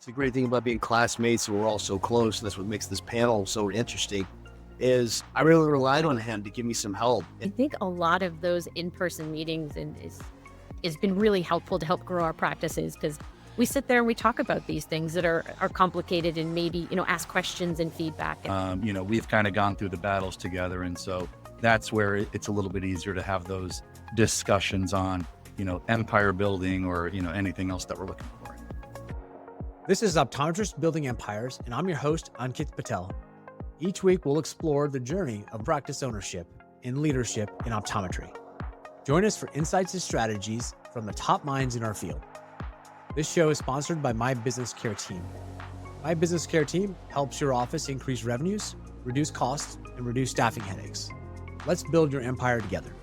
It's a great thing about being classmates and we're all so close. And that's what makes this panel so interesting is I really relied on him to give me some help. I think a lot of those in-person meetings and is been really helpful to help grow our practices because we sit there and we talk about these things that are complicated and maybe, ask questions and feedback. We've kind of gone through the battles together. And so that's where it's a little bit easier to have those discussions on, empire building or, anything else that we're looking for. This is Optometrists Building Empires, and I'm your host, Ankit Patel. Each week, we'll explore the journey of practice ownership and leadership in optometry. Join us for insights and strategies from the top minds in our field. This show is sponsored by My Business Care Team. My Business Care Team helps your office increase revenues, reduce costs, and reduce staffing headaches. Let's build your empire together.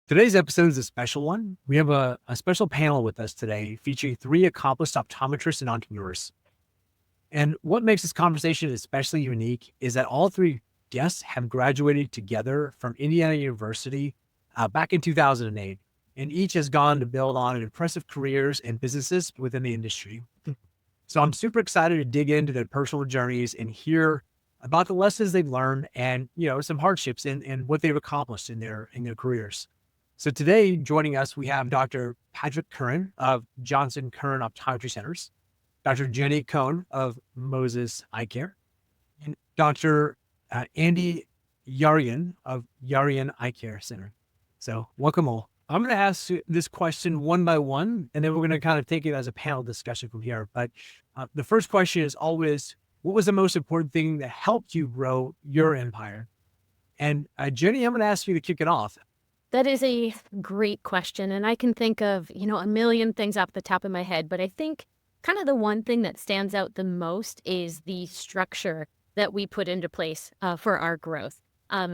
Today's episode is a special one. We have a special panel with us today featuring 3 accomplished optometrists and entrepreneurs. And what makes this conversation especially unique is that all 3 guests have graduated together from Indiana University back in 2008, and each has gone to build on impressive careers and businesses within the industry. So I'm super excited to dig into their personal journeys and hear about the lessons they've learned and, some hardships and what they've accomplished in their careers. So today, joining us, we have Dr. Patrick Curran of Johnson Curran Optometry Centers, Dr. Jeni Kohn of Moses Eye Care, and Dr. Andy Yaryan of Yaryan Eye Care Center. So welcome all. I'm going to ask this question one by one, and then we're going to kind of take it as a panel discussion from here. But the first question is always, what was the most important thing that helped you grow your empire? And Jeni, I'm going to ask you to kick it off. That is a great question. And I can think of, a million things off the top of my head. But I think kind of the one thing that stands out the most is the structure that we put into place for our growth.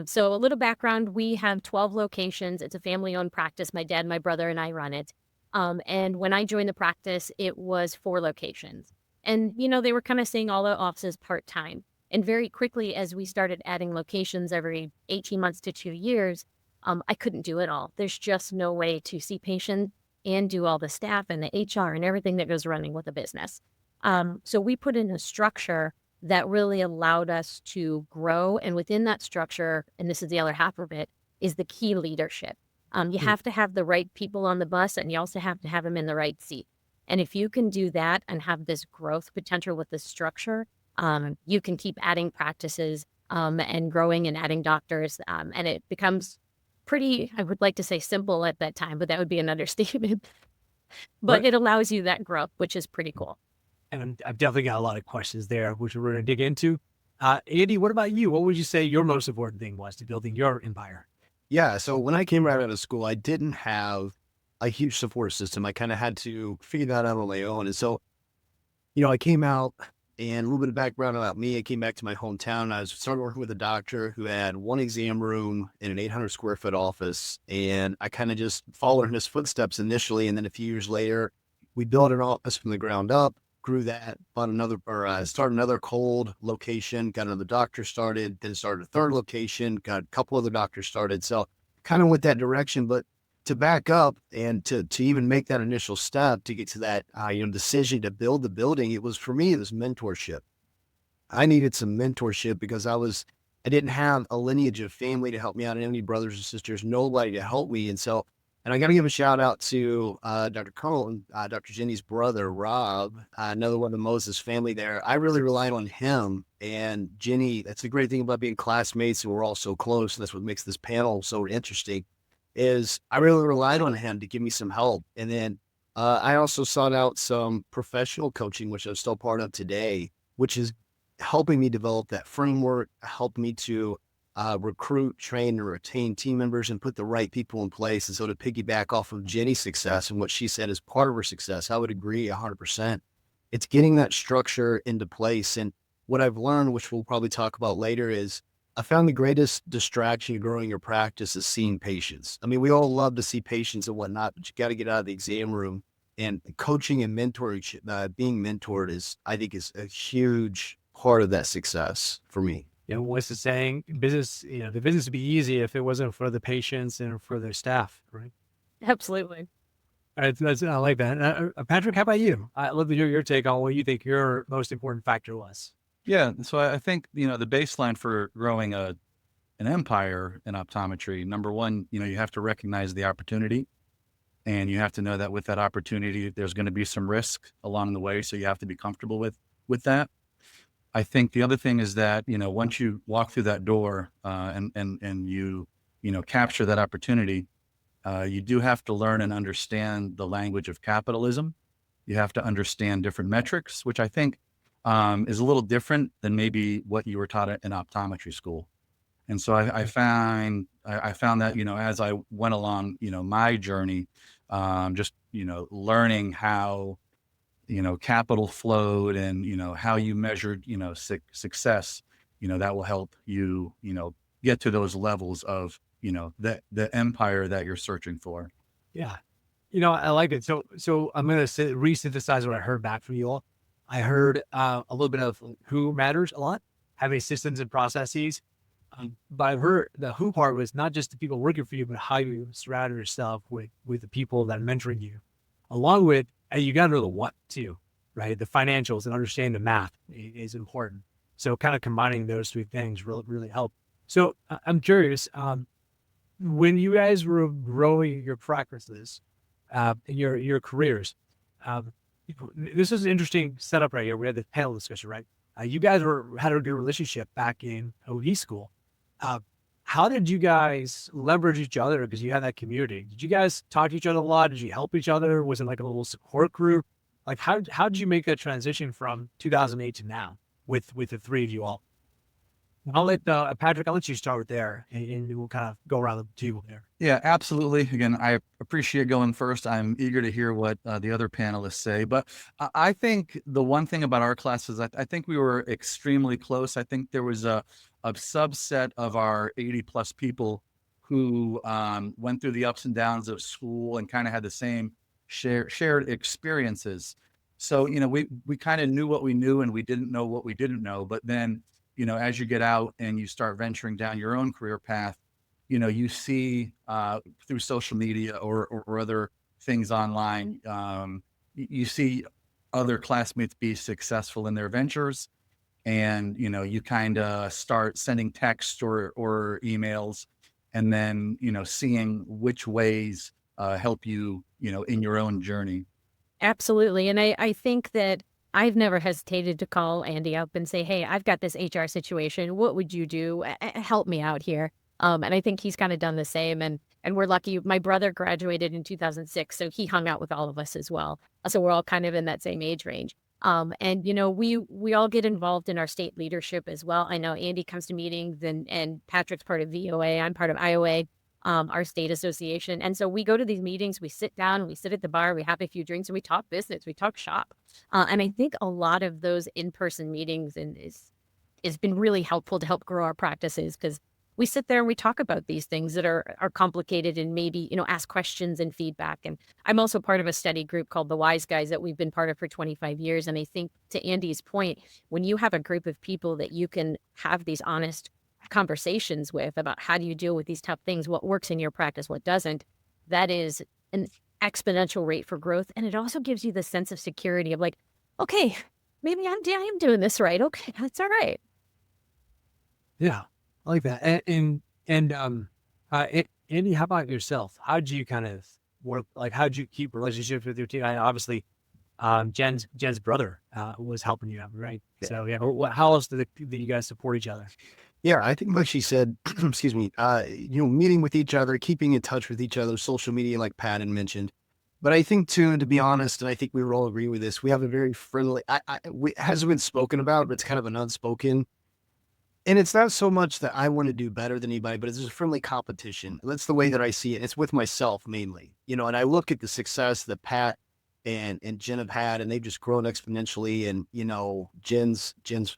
So a little background, we have 12 locations. It's a family-owned practice. My dad, my brother, and I run it. And when I joined the practice, it was 4 locations. And, they were kind of seeing all the offices part-time. And very quickly, as we started adding locations every 18 months to 2 years, I couldn't do it all. There's just no way to see patients and do all the staff and the HR and everything that goes running with a business. So we put in a structure that really allowed us to grow. And within that structure, and this is the other half of it, is the key leadership. You have to have the right people on the bus, and you also have to have them in the right seat. And if you can do that and have this growth potential with this structure, you can keep adding practices and growing and adding doctors. And it becomes pretty, I would like to say simple at that time, but that would be an understatement. But It allows you that growth, which is pretty cool. And I've definitely got a lot of questions there, which we're going to dig into. Andy, what about you? What would you say your most important thing was to building your empire? Yeah. So when I came right out of school, I didn't have a huge support system. I kind of had to figure that out on my own. And so, I came out and a little bit of background about me. I came back to my hometown. I started working with a doctor who had 1 exam room in an 800 square foot office. And I kind of just followed in his footsteps initially. And then a few years later, we built an office from the ground up, grew that, started another cold location, got another doctor started, then started a 3rd location, got a couple other doctors started. So kind of went that direction. But to back up and to even make that initial step to get to that, decision to build the building, it was mentorship. I needed some mentorship because I didn't have a lineage of family to help me out, and any brothers and sisters, nobody to help me. And I got to give a shout out to Dr. Kohn, Dr. Jeni's brother, Rob, another one of the Moses family there. I really relied on him and Jeni. That's the great thing about being classmates and we're all so close. And that's what makes this panel so interesting. Is I really relied on him to give me some help. And then I also sought out some professional coaching, which I'm still part of today, which is helping me develop that framework, help me to recruit, train, and retain team members and put the right people in place. And so to piggyback off of Jeni's success and what she said is part of her success, I would agree 100%. It's getting that structure into place. And what I've learned, which we'll probably talk about later, is I found the greatest distraction in growing your practice is seeing patients. I mean, we all love to see patients and whatnot, but you got to get out of the exam room, and coaching and mentoring, being mentored I think is a huge part of that success for me. What's the saying? Business, the business would be easy if it wasn't for the patients and for their staff, right? Absolutely. I like that. Patrick, how about you? I'd love to hear your take on what you think your most important factor was. Yeah. So I think, the baseline for growing an empire in optometry, number one, you have to recognize the opportunity, and you have to know that with that opportunity, there's going to be some risk along the way. So you have to be comfortable with that. I think the other thing is that, once you walk through that door, and you capture that opportunity, you do have to learn and understand the language of capitalism. You have to understand different metrics, which I think is a little different than maybe what you were taught in optometry school. And so I found that, as I went along, my journey, just, learning how, capital flowed and, how you measured, success, that will help you, get to those levels of, the empire that you're searching for. Yeah. I like it. So I'm going to re-synthesize what I heard back from you all. I heard a little bit of who matters a lot, having systems and processes. But I've heard the who part was not just the people working for you, but how you surround yourself with the people that are mentoring you. Along with, you got to know the what too, right? The financials and understanding the math is important. So kind of combining those three things really help. So I'm curious, when you guys were growing your practices, your careers, this is an interesting setup right here. We had the panel discussion, right? You guys had a good relationship back in OD school. How did you guys leverage each other? Because you had that community. Did you guys talk to each other a lot? Did you help each other? Was it like a little support group? Like how did you make that transition from 2008 to now with the three of you all? I'll let Patrick, I'll let you start with there, and we'll kind of go around the table there. Yeah, absolutely. Again, I appreciate going first. I'm eager to hear what the other panelists say. But I think the one thing about our class is I think we were extremely close. I think there was a subset of our 80 plus people who went through the ups and downs of school and kind of had the same shared experiences. So, we kind of knew what we knew and we didn't know what we didn't know. But then, as you get out and you start venturing down your own career path, you see through social media or other things online, you see other classmates be successful in their ventures. And, you kind of start sending texts or emails and then, seeing which ways help you, in your own journey. Absolutely. And I think that I've never hesitated to call Andy up and say, hey, I've got this HR situation. What would you do? Help me out here. And I think he's kind of done the same. And we're lucky. My brother graduated in 2006, so he hung out with all of us as well. So we're all kind of in that same age range. And we all get involved in our state leadership as well. I know Andy comes to meetings and Patrick's part of VOA. I'm part of IOA, our state association. And so we go to these meetings, we sit down, we sit at the bar, we have a few drinks, and we talk business, we talk shop. And I think a lot of those in-person meetings has been really helpful to help grow our practices, because we sit there and we talk about these things that are complicated and maybe, ask questions and feedback. And I'm also part of a study group called the Wise Guys that we've been part of for 25 years. And I think, to Andy's point, when you have a group of people that you can have these honest conversations with about how do you deal with these tough things, what works in your practice, what doesn't, that is an exponential rate for growth. And it also gives you the sense of security of like, okay, maybe I am doing this right. Okay, that's all right. Yeah, I like that. And Andy, how about yourself? How did you kind of work? Like, how did you keep relationships with your team? Obviously, Jen's brother was helping you out, right? Yeah. So yeah, how else did you guys support each other? Yeah, I think like she said, excuse me, meeting with each other, keeping in touch with each other, social media, like Pat had mentioned. But I think too, to be honest, and I think we all agree with this, we have a very friendly, it hasn't been spoken about, but it's kind of an unspoken. And it's not so much that I want to do better than anybody, but it's just a friendly competition. That's the way that I see it. It's with myself mainly, and I look at the success that Pat and Jen have had, and they've just grown exponentially. And, Jen's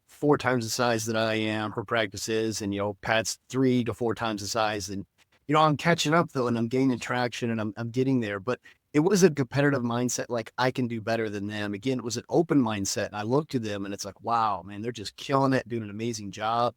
4 times the size that I am, her practice is, and, Pat's 3 to 4 times the size. And, I'm catching up though, and I'm gaining traction, and I'm getting there. But it was a competitive mindset. Like, I can do better than them. Again, it was an open mindset. And I looked at them and it's like, wow, man, they're just killing it, doing an amazing job.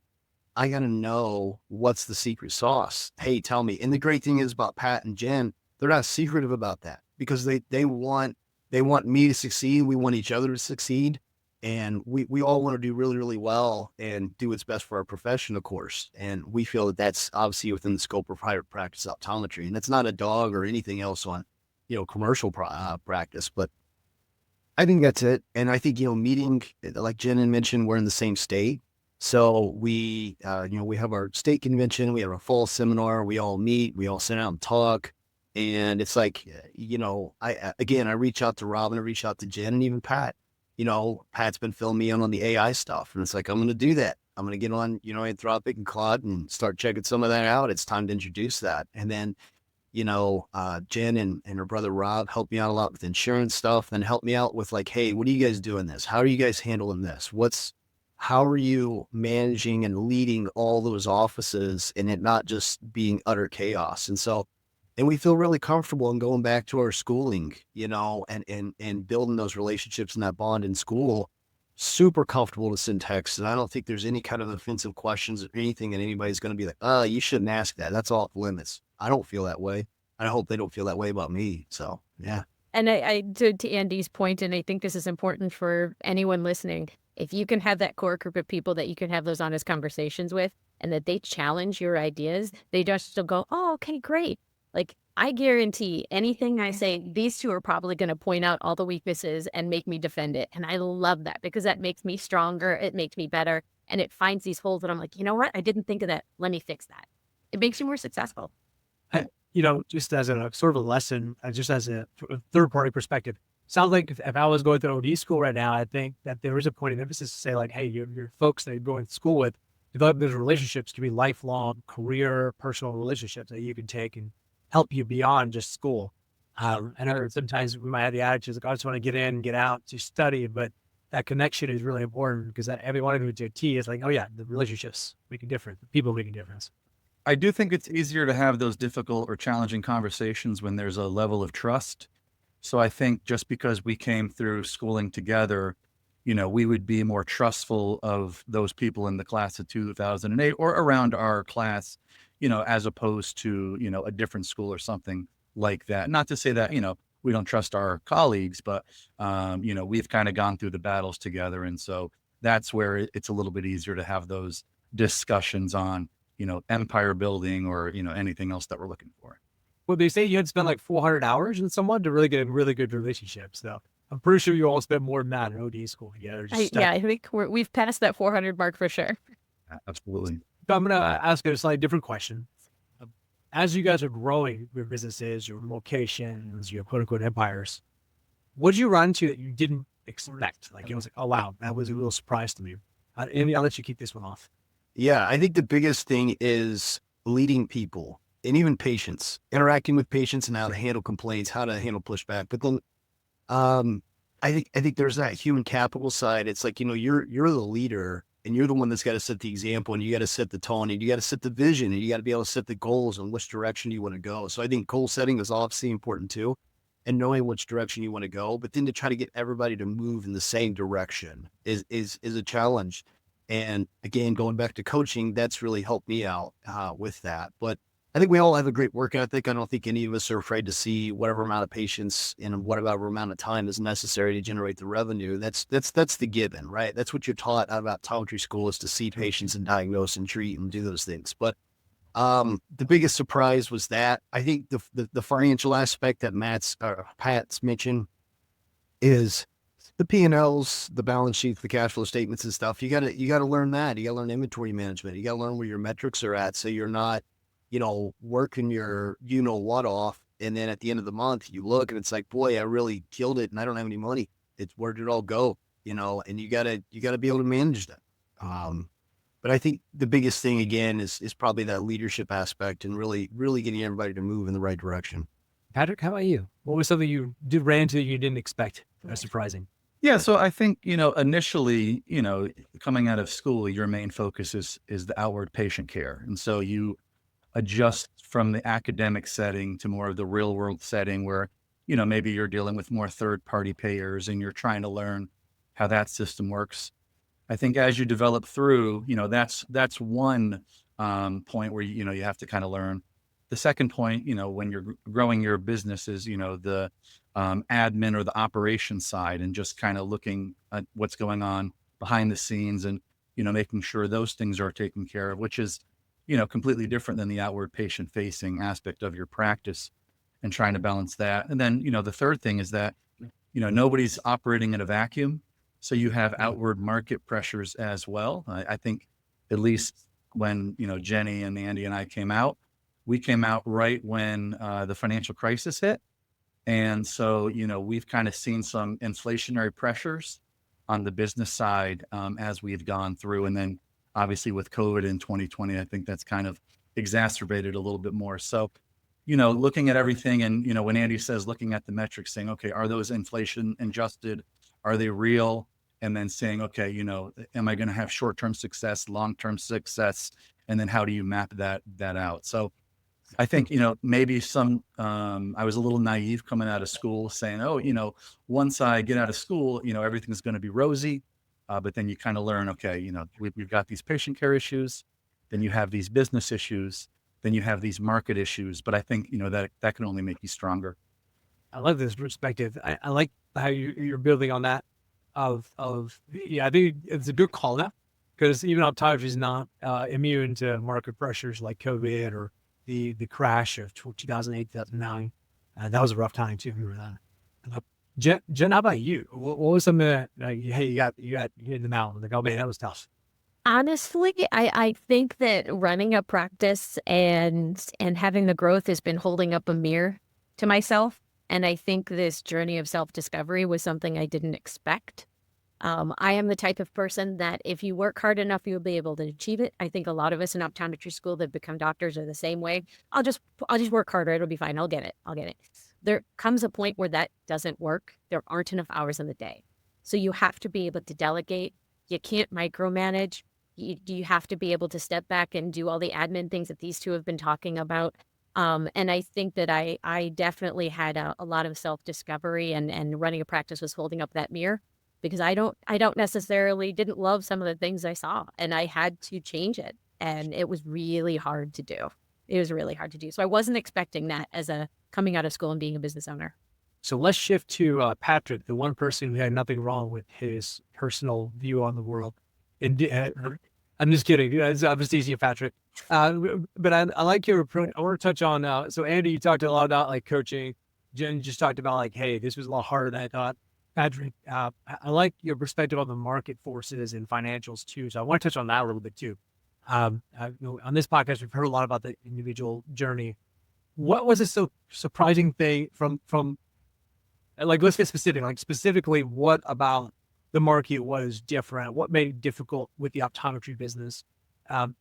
I got to know what's the secret sauce. Hey, tell me. And the great thing is about Pat and Jen, they're not secretive about that. because they want me to succeed. We want each other to succeed. And we all want to do really, really well and do what's best for our profession, of course. And we feel that that's obviously within the scope of private practice optometry. And that's not a dog or anything else on, commercial practice. But I think that's it. And I think, meeting, like Jen mentioned, we're in the same state. So we have our state convention, we have a fall seminar, we all meet, we all sit down and talk. And it's like, I reach out to Robin, I reach out to Jen, and even Pat. Pat's been filling me in on the AI stuff. And it's like, I'm going to do that. I'm going to get on, Anthropic and Claude and start checking some of that out. It's time to introduce that. And then, Jen and her brother Rob helped me out a lot with insurance stuff, and helped me out with like, hey, what are you guys doing this? How are you guys handling this? How are you managing and leading all those offices and it not just being utter chaos? And we feel really comfortable in going back to our schooling, and building those relationships and that bond in school. Super comfortable to send texts. And I don't think there's any kind of offensive questions or anything. And anybody's going to be like, oh, you shouldn't ask that. That's off limits. I don't feel that way. I hope they don't feel that way about me. So, yeah. And I to Andy's point, and I think this is important for anyone listening, if you can have that core group of people that you can have those honest conversations with, and that they challenge your ideas, they just still go, oh, okay, great. Like, I guarantee anything I say, these two are probably going to point out all the weaknesses and make me defend it. And I love that, because that makes me stronger. It makes me better. And it finds these holes that I'm like, you know what? I didn't think of that. Let me fix that. It makes you more successful. Just as a sort of a lesson, just as a third party perspective, sounds like if I was going through OD school right now, I think that there is a point of emphasis to say like, hey, your folks that you're going to school with, develop those relationships to be lifelong career, personal relationships that you can take and help you beyond just school. I know sometimes we might have the attitude like, I just want to get in, get out to study, but that connection is really important, because everyone who's a T is like, oh yeah, the relationships make a difference, the people make a difference. I do think it's easier to have those difficult or challenging conversations when there's a level of trust. So I think just because we came through schooling together, we would be more trustful of those people in the class of 2008 or around our class, as opposed to, a different school or something like that. Not to say that, we don't trust our colleagues, but, we've kind of gone through the battles together. And so that's where it's a little bit easier to have those discussions on, empire building or, anything else that we're looking for. Well, they say you had to spend like 400 hours with someone to really get a really good relationship. So I'm pretty sure you all spent more than that in OD school together. I think we've passed that 400 mark for sure. Absolutely. So I'm going to ask a slightly different question. As you guys are growing your businesses, your locations, your quote unquote empires, what did you run into that you didn't expect? Like it was like, oh wow, that was a real surprise to me. Amy, I'll let you keep this one off. Yeah, I think the biggest thing is leading people and even patients, interacting with patients and how to handle complaints, how to handle pushback. But then I think there's that human capital side. It's like, you're the leader and you're the one that's got to set the example, and you got to set the tone, and you got to set the vision, and you got to be able to set the goals and which direction you want to go. So I think goal setting is obviously important too, and knowing which direction you want to go, but then to try to get everybody to move in the same direction is a challenge. And again, going back to coaching, that's really helped me out with that. But I think we all have a great work ethic. I don't think any of us are afraid to see whatever amount of patients and whatever amount of time is necessary to generate the revenue. That's the given, right? That's what you're taught out of optometry school, is to see patients and diagnose and treat and do those things. But the biggest surprise was that I think the financial aspect that Pat's mentioned is the P&Ls, the balance sheets, the cash flow statements and stuff. You gotta learn that. You gotta learn inventory management. You gotta learn where your metrics are at, so you're not, working your, what off. And then at the end of the month, you look and it's like, boy, I really killed it and I don't have any money. Where did it all go? And you gotta be able to manage that. But I think the biggest thing again is probably that leadership aspect and really, really getting everybody to move in the right direction. Patrick, how about you? What was something you ran into that you didn't expect? That's surprising. Yeah. So I think, initially, coming out of school, your main focus is the outward patient care. And so you adjust from the academic setting to more of the real world setting where, maybe you're dealing with more third party payers and you're trying to learn how that system works. I think as you develop through, that's one point where, you have to kind of learn the second point, when you're growing your business is, the admin or the operations side, and just kind of looking at what's going on behind the scenes, and, making sure those things are taken care of, which is, completely different than the outward patient facing aspect of your practice, and trying to balance that. And then, the third thing is that, nobody's operating in a vacuum. So you have outward market pressures as well. I think at least when, Jeni and Andy and I came out, we came out right when the financial crisis hit. And so, we've kind of seen some inflationary pressures on the business side as we've gone through. And then obviously with COVID in 2020, I think that's kind of exacerbated a little bit more. So, looking at everything, and, when Andy says, looking at the metrics, saying, okay, are those inflation adjusted? Are they real? And then saying, okay, am I going to have short-term success, long-term success? And then how do you map that out? So I think, maybe I was a little naive coming out of school saying, oh, once I get out of school, everything's going to be rosy. But then you kind of learn, okay, we've got these patient care issues, then you have these business issues, then you have these market issues. But I think, that can only make you stronger. I love this perspective. I like how you're building on that I think it's a good call now, because even optometry is not immune to market pressures like COVID or the crash of 2008, 2009. That was a rough time too. Remember that. Jen, how about you? What was something that, hey, you got hit in the mountain? Like, oh man, that was tough. Honestly, I think that running a practice and having the growth has been holding up a mirror to myself. And I think this journey of self-discovery was something I didn't expect. I am the type of person that if you work hard enough, you'll be able to achieve it. I think a lot of us in optometry school that become doctors are the same way. I'll just work harder. It'll be fine. I'll get it. There comes a point where that doesn't work. There aren't enough hours in the day. So you have to be able to delegate. You can't micromanage. You have to be able to step back and do all the admin things that these two have been talking about. And I think that I definitely had a lot of self-discovery, and running a practice was holding up that mirror, because I don't necessarily didn't love some of the things I saw, and I had to change it. And it was really hard to do. So I wasn't expecting that as a coming out of school and being a business owner. So let's shift to Patrick, the one person who had nothing wrong with his personal view on the world. And I'm just kidding. I'm just teasing you, Patrick. But I like your approach. I want to touch on, so Andy, you talked a lot about like coaching. Jen just talked about like, hey, this was a lot harder than I thought. Patrick, I like your perspective on the market forces and financials too. So I want to touch on that a little bit too. On this podcast, we've heard a lot about the individual journey. What was a so surprising thing from like, let's get specific, like specifically what about the market was different? What made it difficult with the optometry business?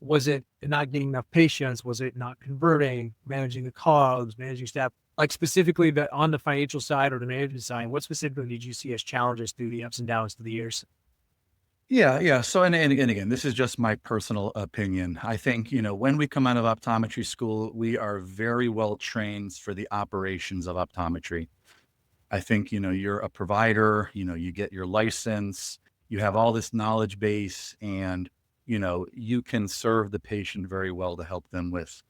Was it not getting enough patients? Was it not converting, managing the COGS, managing staff? Like specifically on the financial side or the management side, what specifically did you see as challenges through the ups and downs through the years? Yeah. So, and again, this is just my personal opinion. I think, when we come out of optometry school, we are very well trained for the operations of optometry. I think, you're a provider, you get your license, you have all this knowledge base, and, you can serve the patient very well to help them with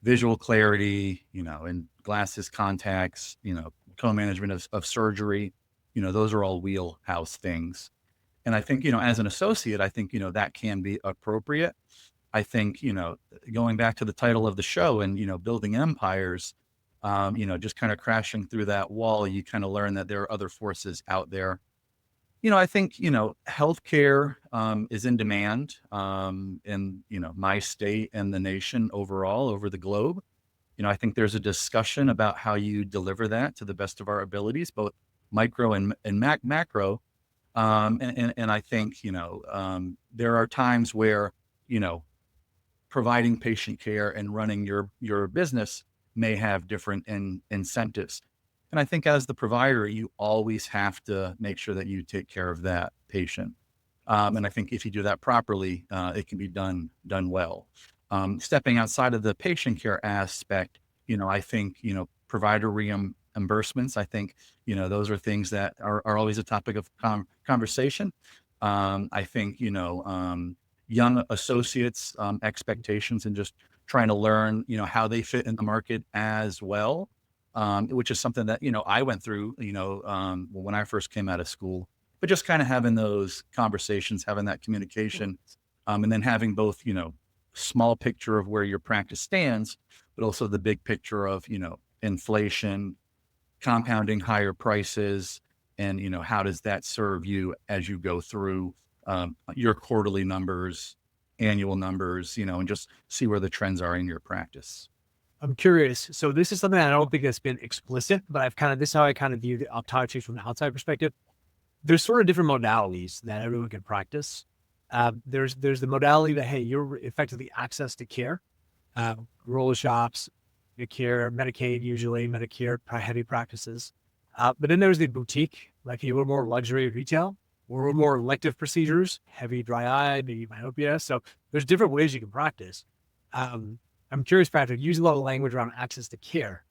visual clarity, and glasses, contacts, co-management of surgery, those are all wheelhouse things. And I think, as an associate, I think, that can be appropriate. I think, going back to the title of the show and, building empires, just kind of crashing through that wall, you kind of learn that there are other forces out there. I think, healthcare is in demand in, my state and the nation overall over the globe. I think there's a discussion about how you deliver that to the best of our abilities, both micro and macro. And I think, there are times where, providing patient care and running your business may have different incentives. And I think as the provider, you always have to make sure that you take care of that patient. And I think if you do that properly, it can be done well. Stepping outside of the patient care aspect, I think, provider reimbursements, I think, those are things that are always a topic of conversation. I think, young associates, expectations and just trying to learn, how they fit in the market as well, which is something that, I went through, when I first came out of school, but just kind of having those conversations, having that communication, and then having both, small picture of where your practice stands, but also the big picture of, inflation, compounding higher prices, and, how does that serve you as you go through your quarterly numbers, annual numbers, and just see where the trends are in your practice. I'm curious. So this is something I don't think that's been explicit, but this is how I kind of view the optometry from the outside perspective. There's sort of different modalities that everyone can practice. There's the modality that, hey, you're effectively access to care, rural shops, Medicare, Medicaid, usually Medicare heavy practices. But then there's the boutique, like a little more luxury retail, or a little more elective procedures, heavy dry eye, maybe myopia. So there's different ways you can practice. I'm curious, Patrick, use a lot of language around access to care.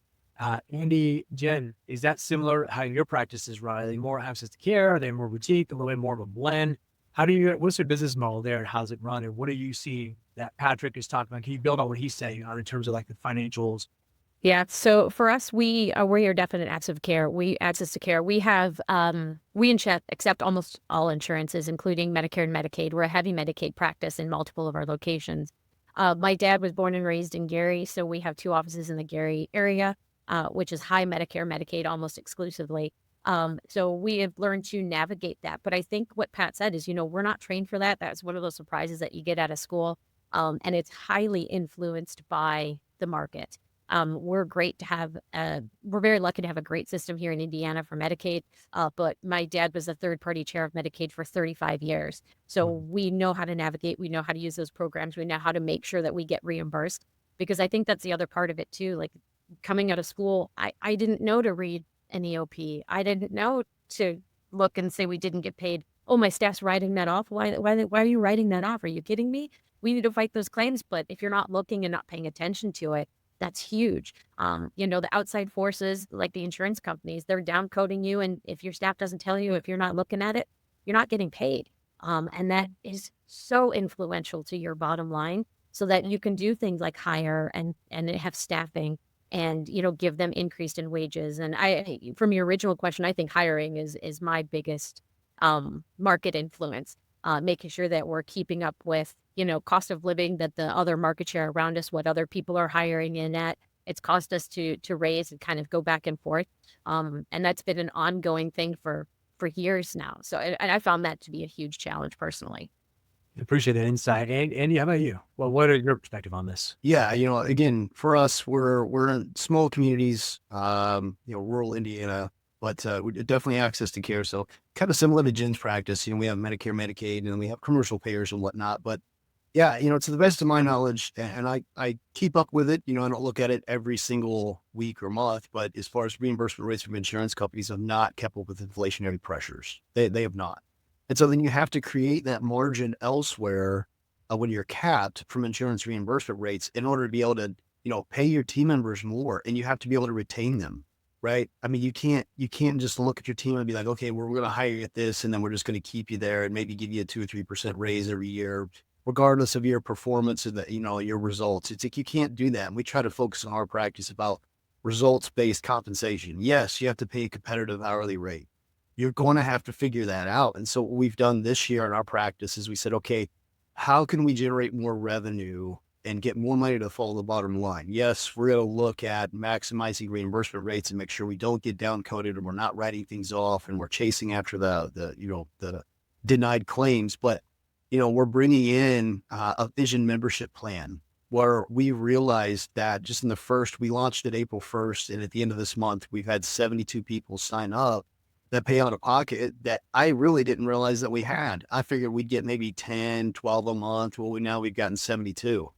Andy, Jen, is that similar how your practice is run? Are they more access to care? Are they more boutique, a little bit more of a blend? What's your business model there and how's it run? And what do you see that Patrick is talking about? Can you build on what he's saying in terms of like the financials? Yeah. So for us, we are definite access to care. We have, we accept almost all insurances, including Medicare and Medicaid. We're a heavy Medicaid practice in multiple of our locations. My dad was born and raised in Gary, so we have 2 offices in the Gary area, which is high Medicare, Medicaid almost exclusively. So we have learned to navigate that. But I think what Pat said is, we're not trained for that. That's one of those surprises that you get out of school. And it's highly influenced by the market. We're very lucky to have a great system here in Indiana for Medicaid. But my dad was a third-party chair of Medicaid for 35 years. So we know how to navigate. We know how to use those programs. We know how to make sure that we get reimbursed, because I think that's the other part of it too. Like coming out of school, I didn't know to read an EOP. I didn't know to look and say we didn't get paid. Oh, my staff's writing that off. Why are you writing that off? Are you kidding me? We need to fight those claims. But if you're not looking and not paying attention to it, that's huge. The outside forces, like the insurance companies, they're down coding you. And if your staff doesn't tell you, if you're not looking at it, you're not getting paid. And that is so influential to your bottom line, so that you can do things like hire and have staffing and, give them increased in wages. And from your original question, I think hiring is my biggest market influence, making sure that we're keeping up with, cost of living, that the other market share around us, what other people are hiring in at. It's cost us to raise and kind of go back and forth. And that's been an ongoing thing for years now. So, and I found that to be a huge challenge personally. Appreciate that insight. And Andy, how about you? Well, what are your perspective on this? Yeah, again, for us, we're in small communities, rural Indiana, but we definitely access to care. So kind of similar to Jen's practice, we have Medicare, Medicaid, and we have commercial payers and whatnot. But yeah, to the best of my knowledge, and I keep up with it, I don't look at it every single week or month, but as far as reimbursement rates from insurance companies have not kept up with inflationary pressures. They have not. And so then you have to create that margin elsewhere when you're capped from insurance reimbursement rates in order to be able to, pay your team members more, and you have to be able to retain them, right? I mean, you can't just look at your team and be like, okay, we're going to hire you at this, and then we're just going to keep you there and maybe give you a 2 or 3% raise every year, regardless of your performance and your results. It's like, you can't do that. And we try to focus on our practice about results-based compensation. Yes, you have to pay a competitive hourly rate. You're going to have to figure that out. And so what we've done this year in our practice is we said, okay, how can we generate more revenue and get more money to fall to the bottom line? Yes, we're going to look at maximizing reimbursement rates and make sure we don't get down coded and we're not writing things off and we're chasing after the denied claims. But, we're bringing in a vision membership plan where we realized that just in we launched it April 1st. And at the end of this month, we've had 72 people sign up that pay out of pocket that I really didn't realize that we had. I figured we'd get maybe 10, 12 a month. Well, now we've gotten 72.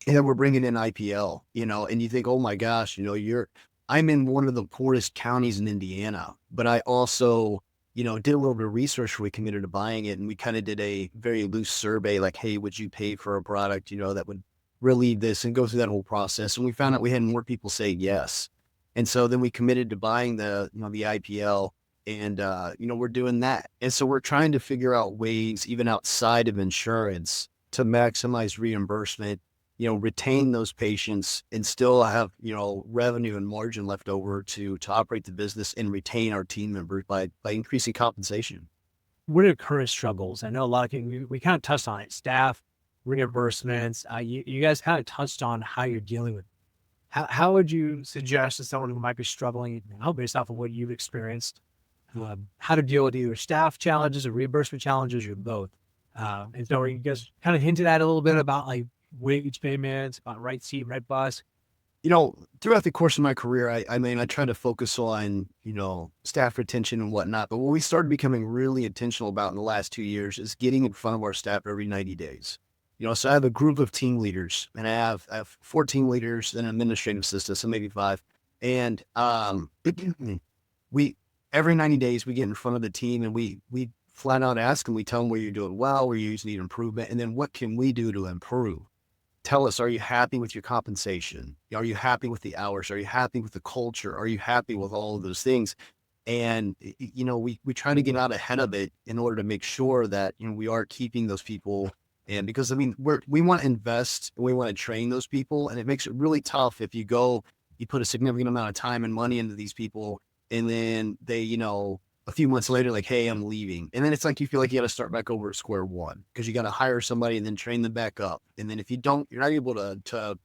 And then we're bringing in IPL, and you think, oh my gosh, I'm in one of the poorest counties in Indiana, but I also, did a little bit of research before we committed to buying it. And we kind of did a very loose survey, like, hey, would you pay for a product, that would relieve this, and go through that whole process. And we found out we had more people say yes. And so then we committed to buying the IPL, and, we're doing that. And so we're trying to figure out ways, even outside of insurance, to maximize reimbursement, retain those patients and still have, revenue and margin left over to operate the business and retain our team members by increasing compensation. What are current struggles? I know a lot of people, we kind of touched on it, staff, reimbursements. You guys kind of touched on how you're dealing with. How would you suggest to someone who might be struggling now, based off of what you've experienced, how to deal with either staff challenges or reimbursement challenges or both? And so you guys kind of hinted at a little bit about like wage payments, about right seat, right bus. Throughout the course of my career, I try to focus on, staff retention and whatnot. But what we started becoming really intentional about in the last 2 years is getting in front of our staff every 90 days. So I have a group of team leaders, and I have 4 team leaders and an administrative assistant, so maybe 5. And we every 90 days we get in front of the team and we flat out ask them. We tell them where you're doing well, where you need improvement, and then what can we do to improve? Tell us, are you happy with your compensation? Are you happy with the hours? Are you happy with the culture? Are you happy with all of those things? And, we try to get out ahead of it in order to make sure that, we are keeping those people. And because, we want to invest, and we want to train those people. And it makes it really tough if you put a significant amount of time and money into these people, and then they, a few months later, like, hey, I'm leaving. And then it's like, you feel like you got to start back over at square one because you got to hire somebody and then train them back up. And then if you're not able to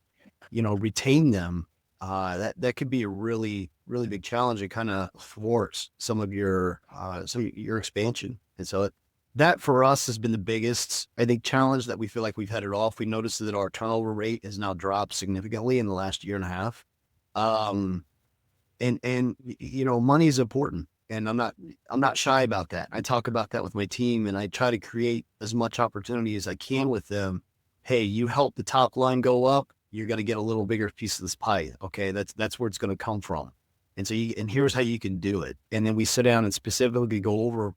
retain them, that could be a really, really big challenge and kind of thwarts some of your expansion. And so that for us has been the biggest, I think, challenge that we feel like we've headed off. We noticed that our turnover rate has now dropped significantly in the last year and a half. And money is important. And I'm not shy about that. I talk about that with my team, and I try to create as much opportunity as I can with them. Hey, you help the top line go up, you're going to get a little bigger piece of this pie. Okay. That's where it's going to come from. And so and here's how you can do it. And then we sit down and specifically go over,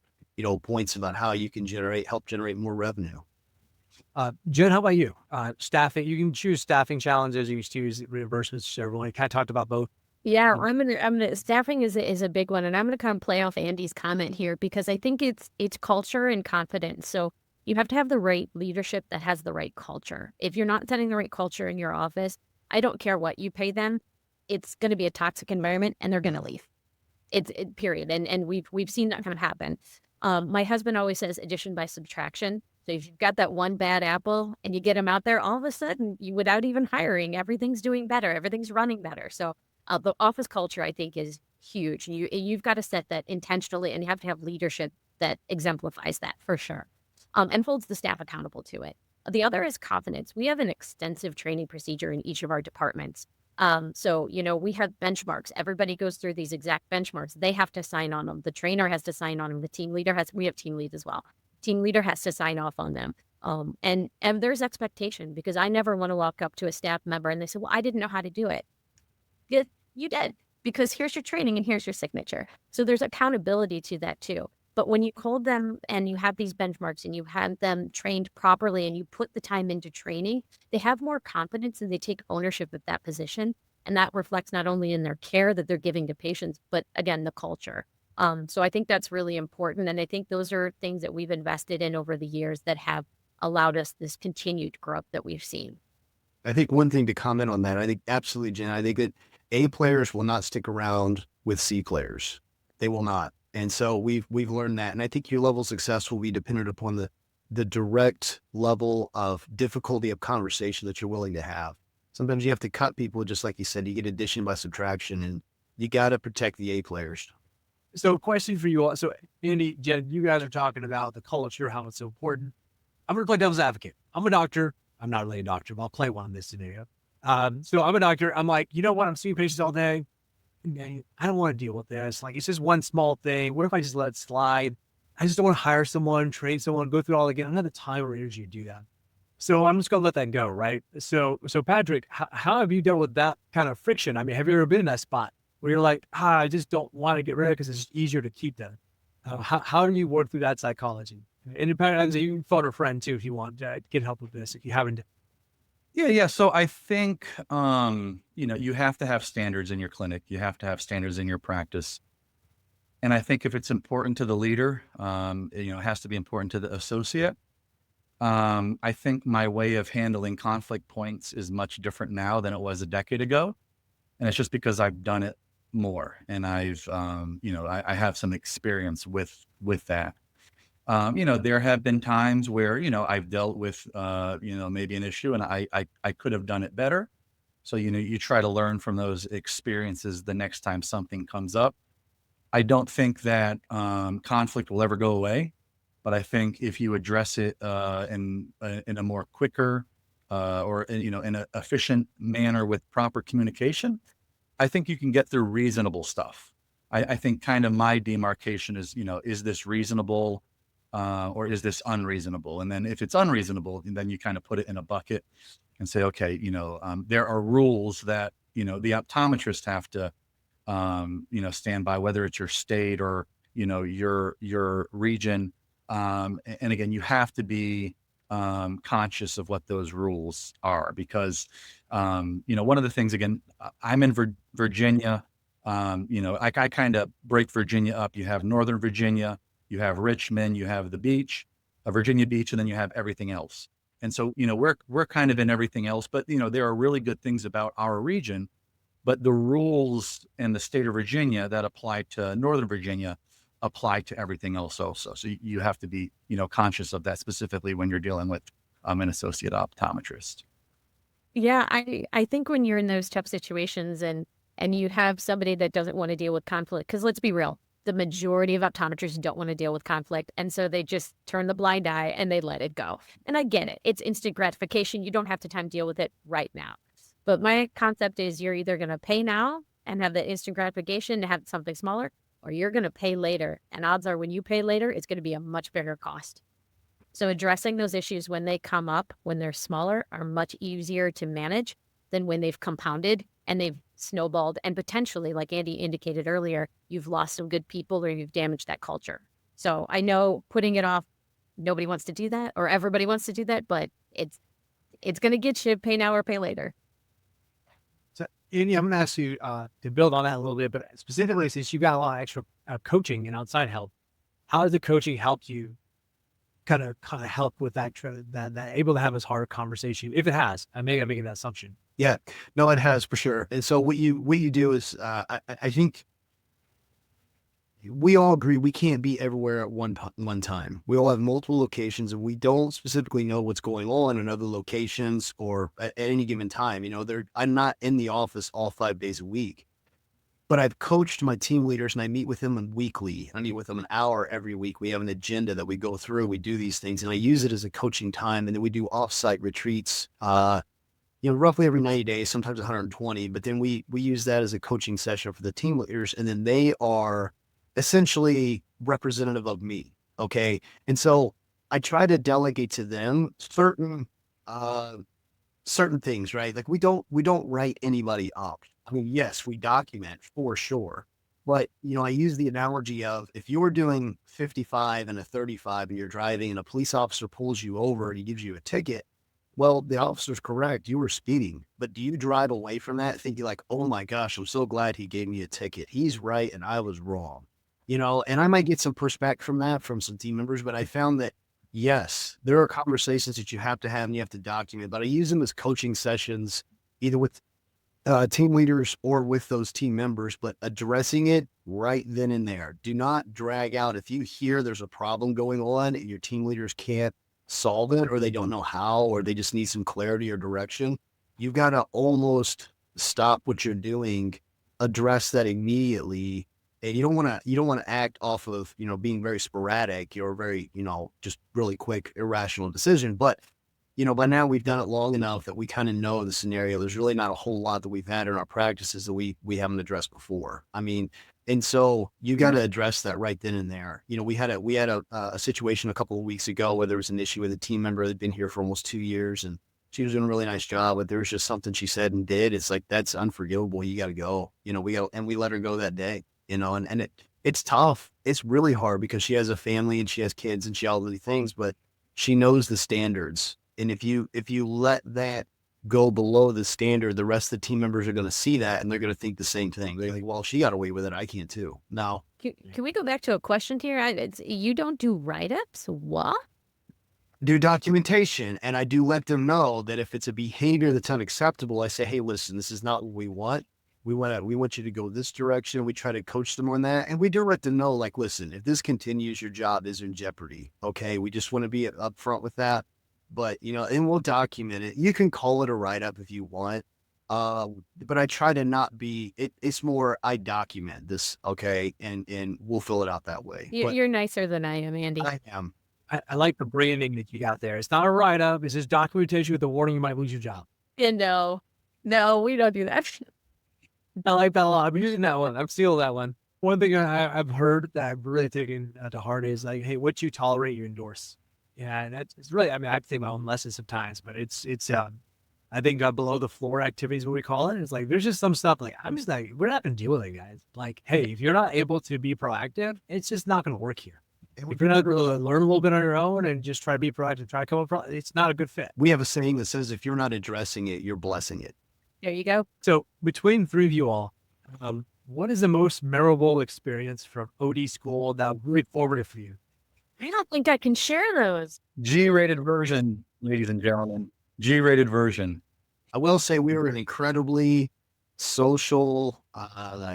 points about how you can help generate more revenue. Jen, how about you? Staffing, you can choose staffing challenges, you can choose reimbursements. Everyone kind of talked about both. Yeah, staffing is a big one, and I'm gonna kind of play off Andy's comment here because I think it's culture and confidence. So you have to have the right leadership that has the right culture. If you're not setting the right culture in your office, I don't care what you pay them, it's going to be a toxic environment, and they're going to leave. Period. And we've seen that kind of happen. My husband always says addition by subtraction. So if you've got that one bad apple and you get them out there, all of a sudden, without even hiring, everything's doing better, everything's running better. So the office culture, I think, is huge. You've got to set that intentionally, and you have to have leadership that exemplifies that for sure, and holds the staff accountable to it. The other is confidence. We have an extensive training procedure in each of our departments. So, we have benchmarks. Everybody goes through these exact benchmarks. They have to sign on them. The trainer has to sign on them. The team leader we have team leads as well. Team leader has to sign off on them. And there's expectation, because I never want to walk up to a staff member and they say, well, I didn't know how to do it. You did, because here's your training and here's your signature. So there's accountability to that too. But when you hold them and you have these benchmarks and you have them trained properly and you put the time into training, they have more confidence and they take ownership of that position. And that reflects not only in their care that they're giving to patients, but again, the culture. So I think that's really important. And I think those are things that we've invested in over the years that have allowed us this continued growth that we've seen. I think one thing to comment on that, I think absolutely, Jen, I think that A players will not stick around with C players. They will not. And so we've learned that. And I think your level of success will be dependent upon the direct level of difficulty of conversation that you're willing to have. Sometimes you have to cut people, just like you said, you get addition by subtraction, and you got to protect the A players. So question for you all. So Andy, Jen, you guys are talking about the culture, how it's so important. I'm going to play devil's advocate. I'm a doctor. I'm not really a doctor, but I'll play one in this scenario. So I'm a doctor. I'm like, you know what? I'm seeing patients all day. I don't want to deal with this. Like, it's just one small thing. What if I just let it slide? I just don't want to hire someone, train someone, go through it all again. I don't have the time or energy to do that. So I'm just going to let that go, right? So Patrick, how have you dealt with that kind of friction? I mean, have you ever been in that spot where you're like, I just don't want to get rid of it because it's just easier to keep them? How do you work through that psychology? And depending, you can phone a friend too if you want to get help with this, if you haven't. Yeah. So I think, you have to have standards in your clinic. You have to have standards in your practice. And I think if it's important to the leader, it has to be important to the associate. I think my way of handling conflict points is much different now than it was a decade ago. And it's just because I've done it more and I've, I have some experience with that. There have been times where, I've dealt with, maybe an issue and I could have done it better. So, you try to learn from those experiences the next time something comes up. I don't think that conflict will ever go away, but I think if you address it in a more quicker or in an efficient manner with proper communication, I think you can get through reasonable stuff. I think kind of my demarcation is, is this reasonable or is this unreasonable? And then if it's unreasonable, then you kind of put it in a bucket and say, okay, there are rules that, the optometrists have to, stand by, whether it's your state or, your region. And again, you have to be conscious of what those rules are because, one of the things, again, I'm in Virginia. I kind of break Virginia up. You have Northern Virginia, you have Richmond, you have the beach, Virginia Beach, and then you have everything else. And so, we're kind of in everything else, but, there are really good things about our region, but the rules in the state of Virginia that apply to Northern Virginia apply to everything else also. So you have to be, conscious of that specifically when you're dealing with an associate optometrist. Yeah, I think when you're in those tough situations and you have somebody that doesn't want to deal with conflict, because let's be real, the majority of optometrists don't want to deal with conflict. And so they just turn the blind eye and they let it go. And I get it. It's instant gratification. You don't have the time to deal with it right now. But my concept is you're either going to pay now and have the instant gratification to have something smaller, or you're going to pay later. And odds are when you pay later, it's going to be a much bigger cost. So addressing those issues when they come up, when they're smaller, are much easier to manage than when they've compounded and they've snowballed. And potentially, like Andy indicated earlier, you've lost some good people or you've damaged that culture. So I know putting it off, nobody wants to do that or everybody wants to do that, but it's going to get you pay now or pay later. So, Andy, I'm going to ask you to build on that a little bit, but specifically since you got a lot of extra coaching and outside help, how has the coaching helped you kind of help with that able to have this hard conversation, if it has? I may make that assumption. Yeah, no, it has for sure. And so what you do is, I think we all agree we can't be everywhere at one time. We all have multiple locations, and we don't specifically know what's going on in other locations or at any given time. I'm not in the office all 5 days a week, but I've coached my team leaders, and I meet with them weekly. I meet with them an hour every week. We have an agenda that we go through. We do these things, and I use it as a coaching time. And then we do offsite retreats. Roughly every 90 days, sometimes 120, but then we use that as a coaching session for the team leaders. And then they are essentially representative of me. Okay. And so I try to delegate to them certain things, right? Like we don't write anybody up. I mean, yes, we document for sure. But, I use the analogy of if you're doing 55 and a 35 and you're driving and a police officer pulls you over and he gives you a ticket, well, the officer's correct. You were speeding, but do you drive away from that thinking like, oh my gosh, I'm so glad he gave me a ticket. He's right and I was wrong, and I might get some pushback from that from some team members, but I found that, yes, there are conversations that you have to have and you have to document, but I use them as coaching sessions, either with team leaders or with those team members, but addressing it right then and there. Do not drag out. If you hear there's a problem going on and your team leaders can't solve it, or they don't know how, or they just need some clarity or direction, you've got to almost stop what you're doing, address that immediately. And you don't want to act off of, being very sporadic or very, just really quick, irrational decision. But, by now we've done it long enough that we kind of know the scenario. There's really not a whole lot that we've had in our practices that we haven't addressed before. I mean, and so you got to address that right then and there. We had a situation a couple of weeks ago where there was an issue with a team member that had been here for almost 2 years, and she was doing a really nice job, but there was just something she said and did. It's like, that's unforgivable. You got to go. We let her go that day. And it's tough. It's really hard because she has a family and she has kids and she all these things, but she knows the standards. And if you let that go below the standard, the rest of the team members are going to see that and they're going to think the same thing. They're like, well, she got away with it. I can too. Now, Can we go back to a question here? You don't do write-ups? What? do documentation, and I do let them know that if it's a behavior that's unacceptable, I say, hey, listen, this is not what we want. We want you to go this direction. We try to coach them on that. And we do let them know, like, listen, if this continues, your job is in jeopardy. Okay. We just want to be upfront with that. But, and we'll document it. You can call it a write-up if you want. But I try to not be, it's more, I document this. Okay. And we'll fill it out that way. But You're nicer than I am, Andy. I am. I like the branding that you got there. It's not a write-up. It's just documentation with the warning you might lose your job. Yeah, no, we don't do that. I like that a lot. I'm using that one. I'm stealing that one. One thing I've heard that I've really taken to heart is like, hey, what you tolerate, you endorse. Yeah, and it's really, I mean, I have to take my own lessons sometimes, but it's I think below the floor activities, what we call it. It's like, there's just some stuff like, I'm just like, we're not going to deal with it, guys. Like, hey, if you're not able to be proactive, it's just not going to work here. If you're not going to learn a little bit on your own and just try to be proactive, try to come up, it's not a good fit. We have a saying that says, if you're not addressing it, you're blessing it. There you go. So between the three of you all, what is the most memorable experience from OD school that really formative for you? I don't think I can share those. G-rated version, ladies and gentlemen. G-rated version. I will say we were an incredibly social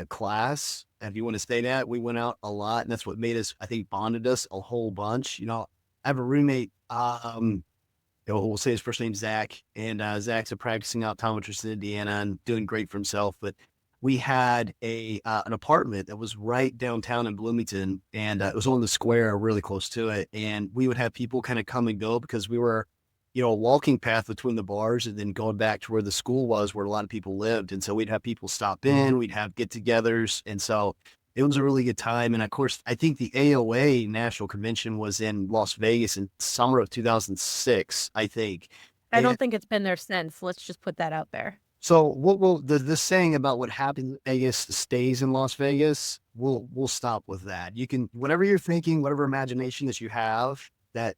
class. And if you want to say that, we went out a lot. And that's what made us, I think, bonded us a whole bunch. I have a roommate, we'll say his first name's Zach. And Zach's a practicing optometrist in Indiana and doing great for himself. But we had an apartment that was right downtown in Bloomington. And it was on the square, really close to it. And we would have people kind of come and go because we were a walking path between the bars and then going back to where the school was, where a lot of people lived. And so we'd have people stop in, we'd have get-togethers. And so it was a really good time. And of course, I think the AOA National Convention was in Las Vegas in summer of 2006, I think. I don't think it's been there since. Let's just put that out there. So what will the saying about what happened in Vegas stays in Las Vegas, we'll stop with that. You can, whatever you're thinking, whatever imagination that you have, that.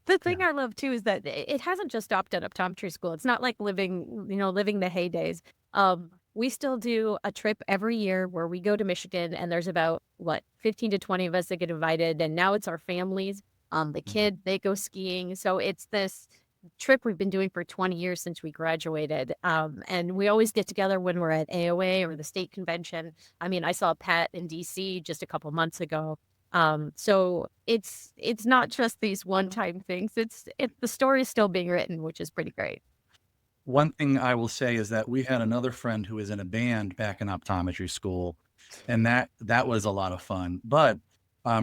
The thing I love too is that it hasn't just stopped at optometry school. It's not like living the heydays. We still do a trip every year where we go to Michigan, and there's about 15 to 20 of us that get invited, and now it's our families. The kids, they go skiing. So it's this trip we've been doing for 20 years since we graduated. And we always get together when we're at AOA or the state convention. I mean, I saw Pat in DC just a couple months ago. So it's not just these one-time things. The story is still being written, which is pretty great. One thing I will say is that we had another friend who was in a band back in optometry school, and that was a lot of fun. But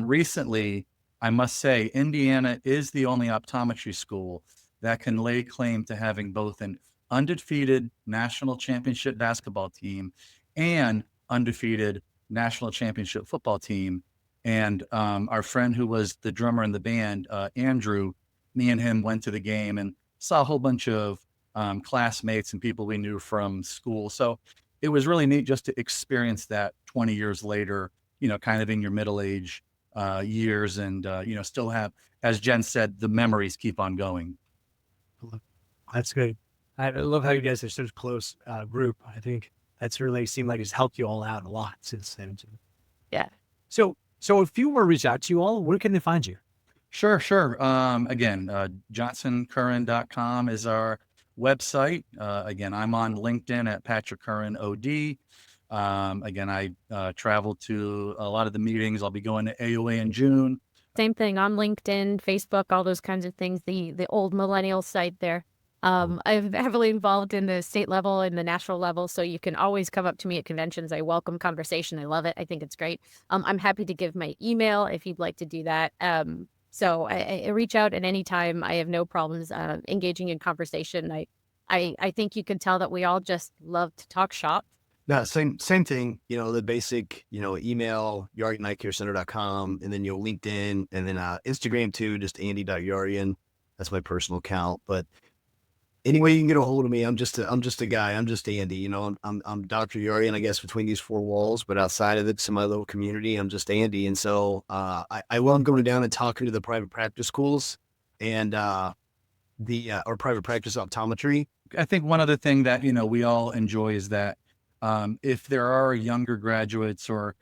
recently, I must say, Indiana is the only optometry school that can lay claim to having both an undefeated national championship basketball team and undefeated national championship football team. And our friend who was the drummer in the band, Andrew, me and him went to the game and saw a whole bunch of classmates and people we knew from school. So it was really neat just to experience that 20 years later, kind of in your middle age years and, still have, as Jen said, the memories keep on going. That's good. I love how you guys are such a close group. I think that's really seemed like it's helped you all out a lot since then. Yeah. So if people were to reach out to you all, where can they find you? Sure. Again, johnsonCurran.com is our website. Again, I'm on LinkedIn at Patrick Curran OD. Again, I travel to a lot of the meetings. I'll be going to AOA in June. Same thing on LinkedIn, Facebook, all those kinds of things, the old millennial site there. I'm heavily involved in the state level and the national level, so you can always come up to me at conventions. I welcome conversation. I love it. I think it's great. I'm happy to give my email if you'd like to do that. So I reach out at any time. I have no problems engaging in conversation. I think you can tell that we all just love to talk shop. No, same thing, the basic, email, yaryan@carecenter.com, and then, LinkedIn, and then Instagram too, just andy.yaryan. That's my personal account. But anyway, you can get a hold of me. I'm just a guy. I'm just Andy, I'm Dr. Yaryan, I guess, between these four walls, but outside of it, to my little community, I'm just Andy. And so I love going down and talking to the private practice schools and or private practice optometry. I think one other thing that, we all enjoy is that if there are younger graduates or,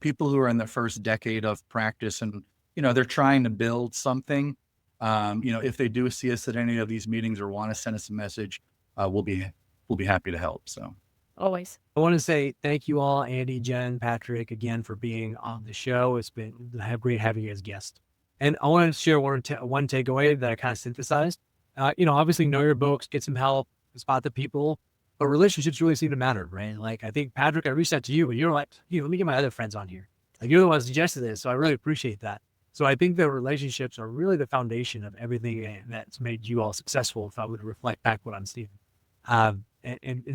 people who are in the first decade of practice and, they're trying to build something, If they do see us at any of these meetings or want to send us a message, we'll be happy to help. So Always. I want to say thank you all, Andy, Jen, Patrick, again for being on the show. It's been great having you as guests. And I want to share one takeaway that I kind of synthesized. Obviously know your books, get some help, spot the people, but relationships really seem to matter, right? Like, I think, Patrick, I reached out to you, and you're like, let me get my other friends on here. Like, you're the one who suggested this, so I really appreciate that. So I think the relationships are really the foundation of everything that's made you all successful, if I would reflect back what I'm seeing. And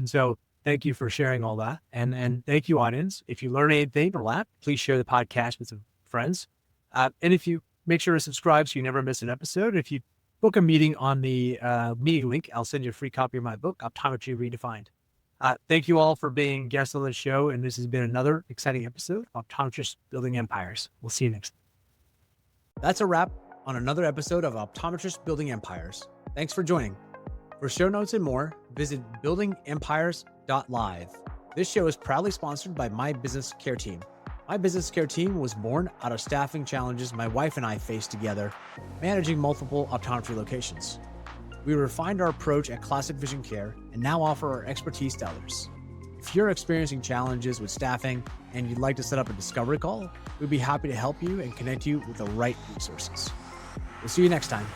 so thank you for sharing all that. And thank you, audience. If you learn anything or laugh, please share the podcast with some friends. And if you make sure to subscribe so you never miss an episode. If you book a meeting on the meeting link, I'll send you a free copy of my book, Optometry Redefined. Thank you all for being guests on the show. And this has been another exciting episode of Optometrists Building Empires. We'll see you next time. That's a wrap on another episode of Optometrists Building Empires. Thanks for joining. For show notes and more, visit buildingempires.live. This show is proudly sponsored by My Business Care Team. My Business Care Team was born out of staffing challenges my wife and I faced together, managing multiple optometry locations. We refined our approach at Classic Vision Care and now offer our expertise to others. If you're experiencing challenges with staffing and you'd like to set up a discovery call, we'd be happy to help you and connect you with the right resources. We'll see you next time.